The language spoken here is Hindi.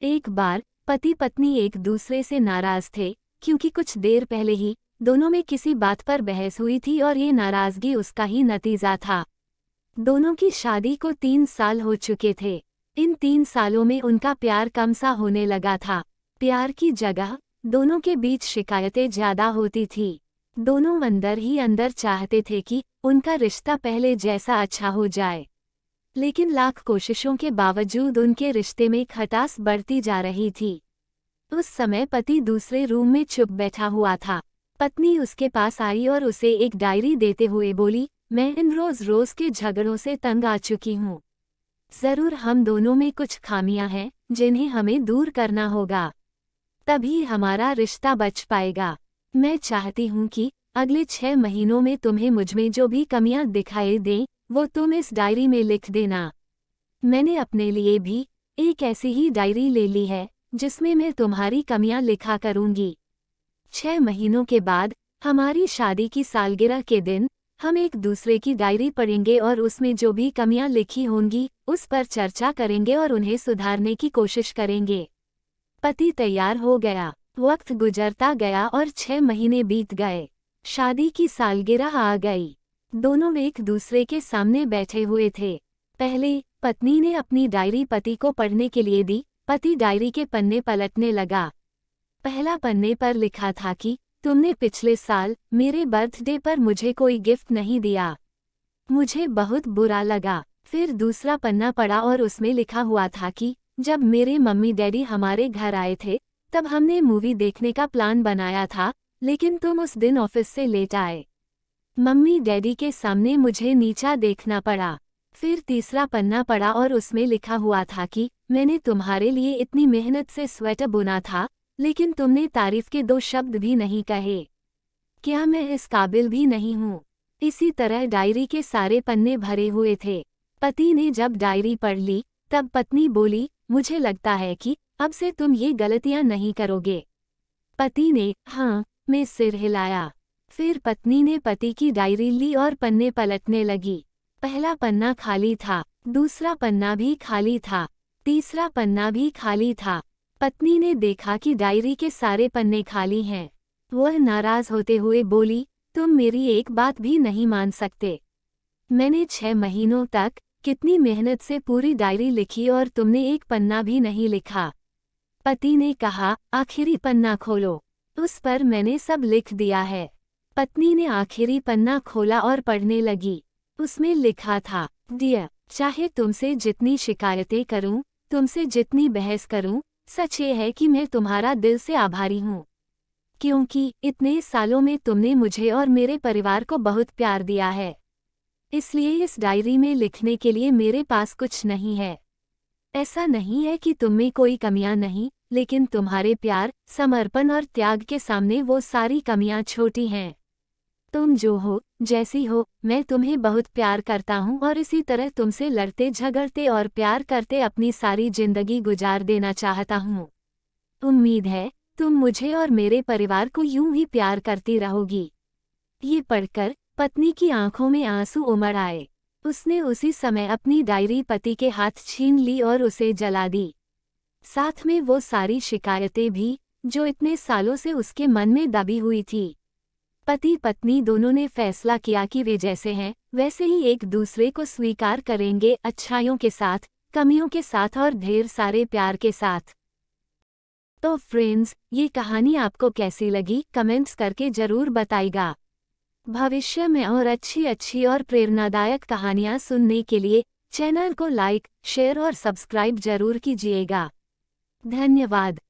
एक बार पति पत्नी एक दूसरे से नाराज थे क्योंकि कुछ देर पहले ही दोनों में किसी बात पर बहस हुई थी और ये नाराजगी उसका ही नतीजा था। दोनों की शादी को 3 साल हो चुके थे। इन 3 सालों में उनका प्यार कम सा होने लगा था। प्यार की जगह दोनों के बीच शिकायतें ज्यादा होती थी। दोनों अंदर ही अंदर चाहते थे कि उनका रिश्ता पहले जैसा अच्छा हो जाए, लेकिन लाख कोशिशों के बावजूद उनके रिश्ते में खटास बढ़ती जा रही थी। उस समय पति दूसरे रूम में चुप बैठा हुआ था। पत्नी उसके पास आई और उसे एक डायरी देते हुए बोली, मैं इन रोज रोज के झगड़ों से तंग आ चुकी हूँ। जरूर हम दोनों में कुछ खामियां हैं जिन्हें हमें दूर करना होगा, तभी हमारा रिश्ता बच पाएगा। मैं चाहती हूँ कि अगले 6 महीनों में तुम्हें मुझमें जो भी कमियां दिखाई दें वो तुम इस डायरी में लिख देना। मैंने अपने लिए भी एक ऐसी ही डायरी ले ली है जिसमें मैं तुम्हारी कमियां लिखा करूंगी। 6 महीनों के बाद हमारी शादी की सालगिरह के दिन हम एक दूसरे की डायरी पढ़ेंगे और उसमें जो भी कमियां लिखी होंगी उस पर चर्चा करेंगे और उन्हें सुधारने की कोशिश करेंगे। पति तैयार हो गया। वक्त गुजरता गया और 6 महीने बीत गए। शादी की सालगिरह आ गई। दोनों एक दूसरे के सामने बैठे हुए थे। पहले पत्नी ने अपनी डायरी पति को पढ़ने के लिए दी। पति डायरी के पन्ने पलटने लगा। पहला पन्ने पर लिखा था कि तुमने पिछले साल मेरे बर्थडे पर मुझे कोई गिफ्ट नहीं दिया, मुझे बहुत बुरा लगा। फिर दूसरा पन्ना पढ़ा और उसमें लिखा हुआ था कि जब मेरे मम्मी डैडी हमारे घर आए थे तब हमने मूवी देखने का प्लान बनाया था, लेकिन तुम उस दिन ऑफिस से लेट आए। मम्मी डैडी के सामने मुझे नीचा देखना पड़ा। फिर तीसरा पन्ना पढ़ा और उसमें लिखा हुआ था कि मैंने तुम्हारे लिए इतनी मेहनत से स्वेटर बुना था, लेकिन तुमने तारीफ के 2 शब्द भी नहीं कहे। क्या मैं इस काबिल भी नहीं हूँ? इसी तरह डायरी के सारे पन्ने भरे हुए थे। पति ने जब डायरी पढ़ ली तब पत्नी बोली, मुझे लगता है कि अब से तुम ये गलतियां नहीं करोगे। पति ने हाँ में सिर हिलाया। फिर पत्नी ने पति की डायरी ली और पन्ने पलटने लगी। पहला पन्ना खाली था, दूसरा पन्ना भी खाली था, तीसरा पन्ना भी खाली था। पत्नी ने देखा कि डायरी के सारे पन्ने खाली हैं। वह नाराज होते हुए बोली, तुम मेरी एक बात भी नहीं मान सकते। मैंने 6 महीनों तक कितनी मेहनत से पूरी डायरी लिखी और तुमने एक पन्ना भी नहीं लिखा। पति ने कहा, आखिरी पन्ना खोलो, उस पर मैंने सब लिख दिया है। पत्नी ने आखिरी पन्ना खोला और पढ़ने लगी। उसमें लिखा था, डियर, चाहे तुमसे जितनी शिकायतें करूं, तुमसे जितनी बहस करूं, सच ये है कि मैं तुम्हारा दिल से आभारी हूं, क्योंकि इतने सालों में तुमने मुझे और मेरे परिवार को बहुत प्यार दिया है। इसलिए इस डायरी में लिखने के लिए मेरे पास कुछ नहीं है। ऐसा नहीं है कि तुम में कोई कमियां नहीं, लेकिन तुम्हारे प्यार, समर्पण और त्याग के सामने वो सारी कमियां छोटी हैं। तुम जो हो, जैसी हो, मैं तुम्हें बहुत प्यार करता हूँ और इसी तरह तुमसे लड़ते झगड़ते और प्यार करते अपनी सारी जिंदगी गुजार देना चाहता हूँ। उम्मीद है तुम मुझे और मेरे परिवार को यूं ही प्यार करती रहोगी। ये पढ़कर पत्नी की आंखों में आंसू उमड़ आए। उसने उसी समय अपनी डायरी पति के हाथ छीन ली और उसे जला दी। साथ में वो सारी शिकायतें भी जो इतने सालों से उसके मन में दबी हुई थी। पति पत्नी दोनों ने फैसला किया कि वे जैसे हैं वैसे ही एक दूसरे को स्वीकार करेंगे, अच्छाइयों के साथ, कमियों के साथ और ढेर सारे प्यार के साथ। तो फ्रेंड्स, ये कहानी आपको कैसी लगी कमेंट्स करके जरूर बताइएगा। भविष्य में और अच्छी और प्रेरणादायक कहानियाँ सुनने के लिए चैनल को लाइक, शेयर और सब्सक्राइब जरूर कीजिएगा। धन्यवाद।